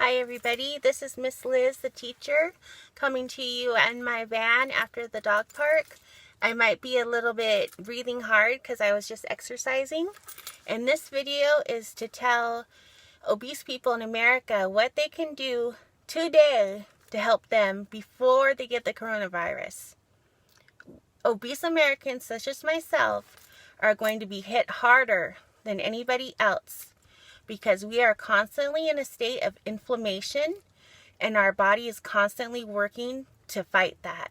Hi everybody, this is Miss Liz, the teacher, coming to you in my van after the dog park. I might be a little bit breathing hard because I was just exercising. And this video is to tell obese people in America what they can do today to help them before they get the coronavirus. Obese Americans, such as myself, are going to be hit harder than anybody else, because we are constantly in a state of inflammation and our body is constantly working to fight that.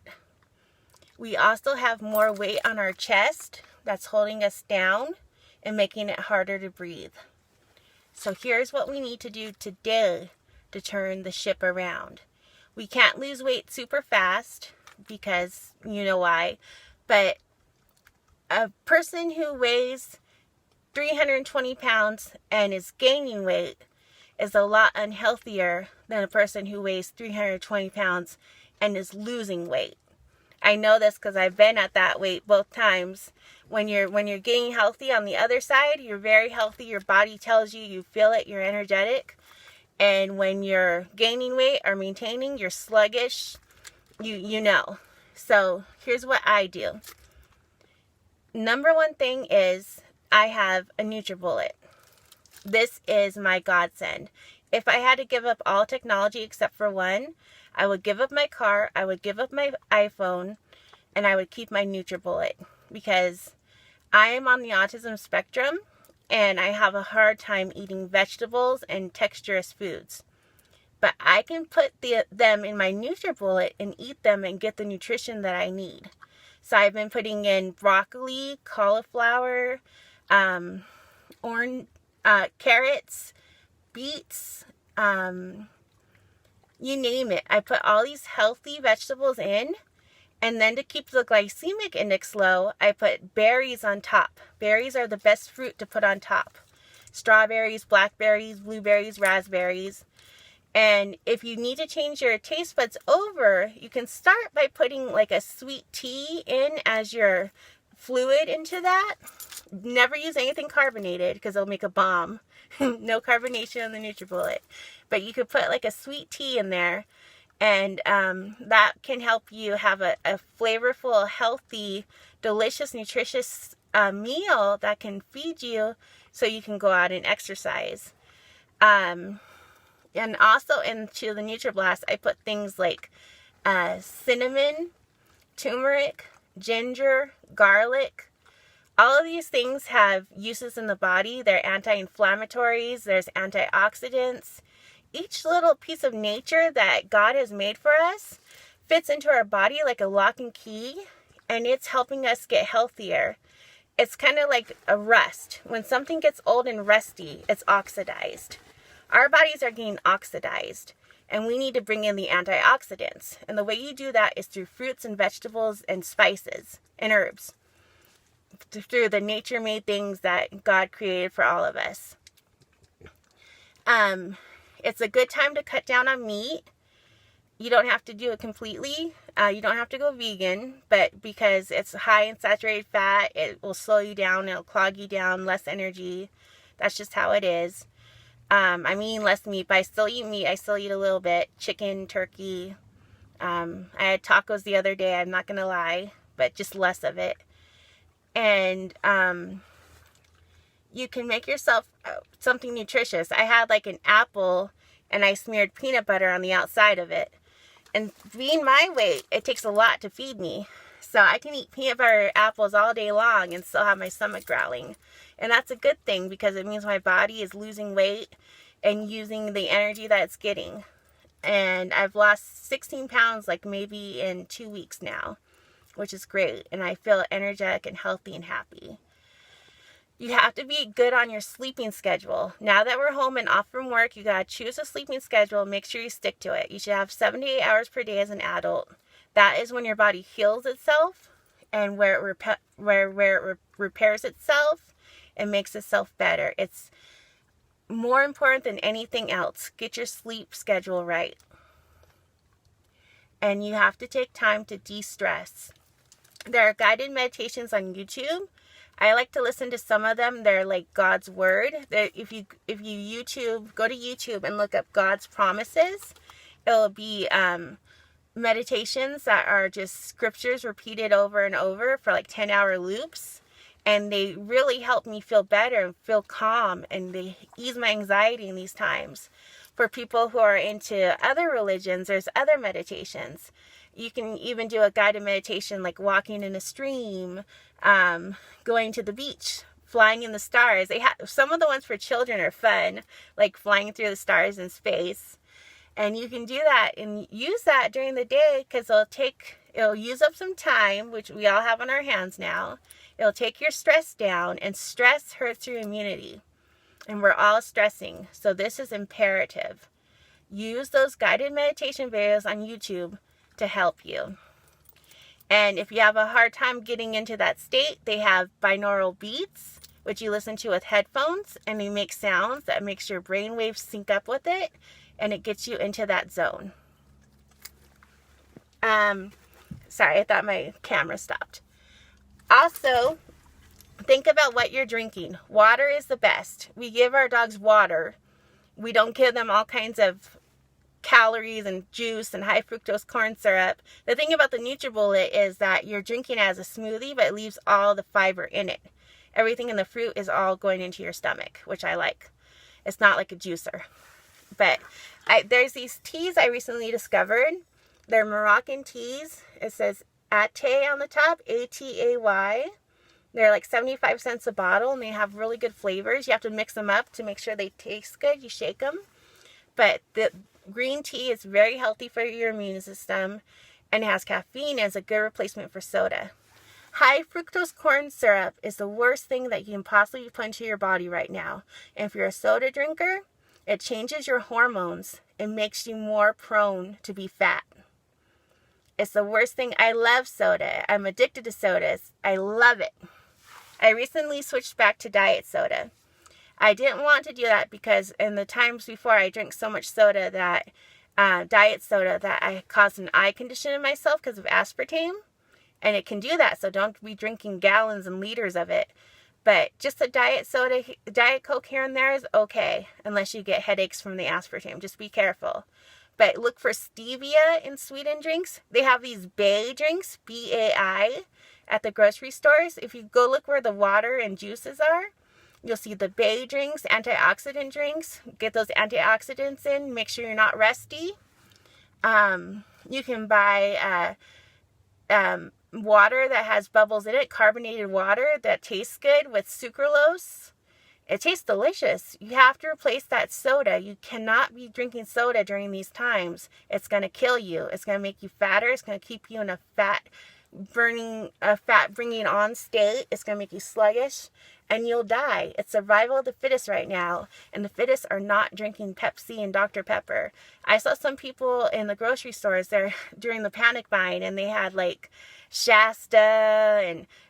We also have more weight on our chest that's holding us down and making it harder to breathe. So here's what we need to do today to turn the ship around. We can't lose weight super fast because you know why, but a person who weighs 320 pounds and is gaining weight is a lot unhealthier than a person who weighs 320 pounds and is losing weight. I know this because I've been at that weight both times. When you're getting healthy on the other side, you're very healthy. Your body tells you, you feel it, you're energetic. And when you're gaining weight or maintaining, you're sluggish. You know. So here's what I do. Number one thing is I have a NutriBullet. This is my godsend. If I had to give up all technology except for one, I would give up my car, I would give up my iPhone, and I would keep my NutriBullet, because I am on the autism spectrum and I have a hard time eating vegetables and texturous foods. But I can put them in my NutriBullet and eat them and get the nutrition that I need. So I've been putting in broccoli, cauliflower, carrots, beets, you name it. I put all these healthy vegetables in, and then to keep the glycemic index low, I put berries on top. Berries are the best fruit to put on top. Strawberries, blackberries, blueberries, raspberries. And if you need to change your taste buds over, you can start by putting like a sweet tea in as your fluid into that. Never use anything carbonated because it'll make a bomb. No carbonation on the NutriBullet. But you could put like a sweet tea in there, and that can help you have a flavorful, healthy, delicious, nutritious meal that can feed you so you can go out and exercise. And also into the NutriBlast, I put things like cinnamon, turmeric, ginger, garlic. All of these things have uses in the body. They're anti-inflammatories, there's antioxidants. Each little piece of nature that God has made for us fits into our body like a lock and key, and it's helping us get healthier. It's kind of like a rust. When something gets old and rusty, it's oxidized. Our bodies are getting oxidized, and we need to bring in the antioxidants. And the way you do that is through fruits and vegetables and spices and herbs, through the nature-made things that God created for all of us. It's a good time to cut down on meat. You don't have to do it completely. You don't have to go vegan, but because it's high in saturated fat, it will slow you down. It'll clog you down, less energy. That's just how it is. I'm eating less meat, but I still eat meat. I still eat a little bit. Chicken, turkey. I had tacos the other day, I'm not going to lie, but just less of it. And you can make yourself something nutritious. I had like an apple, and I smeared peanut butter on the outside of it. And being my weight, it takes a lot to feed me. So I can eat peanut butter apples all day long and still have my stomach growling. And that's a good thing, because it means my body is losing weight and using the energy that it's getting. And I've lost 16 pounds like maybe in 2 weeks now, which is great. And I feel energetic and healthy and happy. You have to be good on your sleeping schedule. Now that we're home and off from work, you got to choose a sleeping schedule. Make sure you stick to it. You should have 7 to 8 hours per day as an adult. That is when your body heals itself, and where it repairs itself and makes itself better. It's more important than anything else. Get your sleep schedule right. And you have to take time to de-stress. There are guided meditations on YouTube. I like to listen to some of them. They're like God's word. If you go to YouTube and look up God's promises, it'll be meditations that are just scriptures repeated over and over for like 10-hour loops. And they really help me feel better and feel calm, and they ease my anxiety in these times. For people who are into other religions, there's other meditations. You can even do a guided meditation like walking in a stream, going to the beach, flying in the stars. Some of the ones for children are fun, like flying through the stars in space. And you can do that and use that during the day, because it'll use up some time, which we all have on our hands now. It'll take your stress down, and stress hurts your immunity. And we're all stressing, so this is imperative. Use those guided meditation videos on YouTube to help you. And if you have a hard time getting into that state, they have binaural beats, which you listen to with headphones, and they make sounds that makes your brain waves sync up with it, and it gets you into that zone. Sorry, I thought my camera stopped. Also, think about what you're drinking. Water is the best. We give our dogs water. We don't give them all kinds of calories and juice and high fructose corn syrup. The thing about the NutriBullet is that you're drinking it as a smoothie, but it leaves all the fiber in it. Everything in the fruit is all going into your stomach, which I like. It's not like a juicer. But there's these teas I recently discovered. They're Moroccan teas. It says Atay on the top, A-T-A-Y. They're like 75 cents a bottle, and they have really good flavors. You have to mix them up to make sure they taste good. You shake them. But the green tea is very healthy for your immune system, and it has caffeine as a good replacement for soda. High fructose corn syrup is the worst thing that you can possibly put into your body right now. And if you're a soda drinker, it changes your hormones. It makes you more prone to be fat. It's the worst thing. I love soda. I'm addicted to sodas. I love it. I recently switched back to diet soda. I didn't want to do that because in the times before I drank so much soda that, diet soda, that I caused an eye condition in myself because of aspartame. And it can do that, so don't be drinking gallons and liters of it. But just a diet soda, Diet Coke here and there is okay, unless you get headaches from the aspartame. Just be careful. But look for stevia in sweetened drinks. They have these Bay drinks, B-A-I, at the grocery stores. If you go look where the water and juices are, you'll see the Bay drinks, antioxidant drinks. Get those antioxidants in. Make sure you're not rusty. You can buy water that has bubbles in it, carbonated water that tastes good with sucralose. It tastes delicious. You have to replace that soda. You cannot be drinking soda during these times. It's going to kill you. It's going to make you fatter. It's going to keep you in a fat bringing on state. It's going to make you sluggish, and you'll die. It's survival of the fittest right now, and the fittest are not drinking Pepsi and Dr. Pepper. I saw some people in the grocery stores there during the panic buying, and they had like Shasta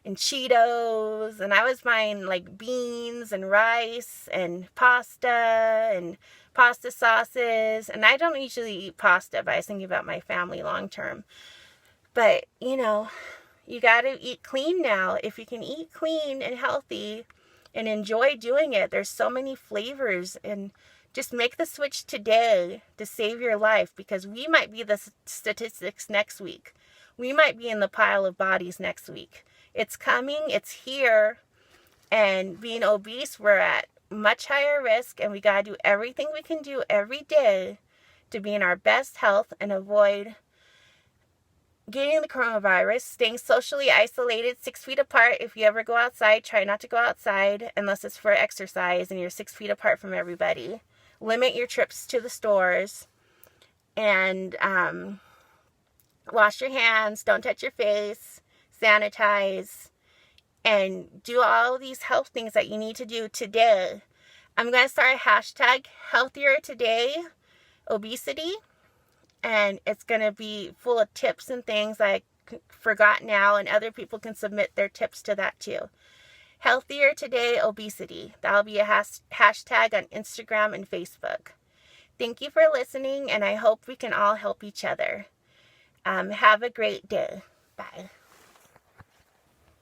and Cheetos, and I was buying like beans and rice and pasta sauces, and I don't usually eat pasta, but I was thinking about my family long term. But, you got to eat clean now. If you can eat clean and healthy and enjoy doing it, there's so many flavors, and just make the switch today to save your life, because we might be the statistics next week. We might be in the pile of bodies next week. It's coming. It's here. And being obese, we're at much higher risk, and we got to do everything we can do every day to be in our best health and avoid getting the coronavirus. Staying socially isolated, 6 feet apart. If you ever go outside, try not to go outside unless it's for exercise and you're 6 feet apart from everybody. Limit your trips to the stores, and wash your hands, don't touch your face, sanitize, and do all these health things that you need to do today. I'm going to start a hashtag, healthier today, obesity, and it's going to be full of tips and things I forgot now, and other people can submit their tips to that too. Healthier today, obesity. That'll be a hashtag on Instagram and Facebook. Thank you for listening, and I hope we can all help each other. Have a great day. Bye.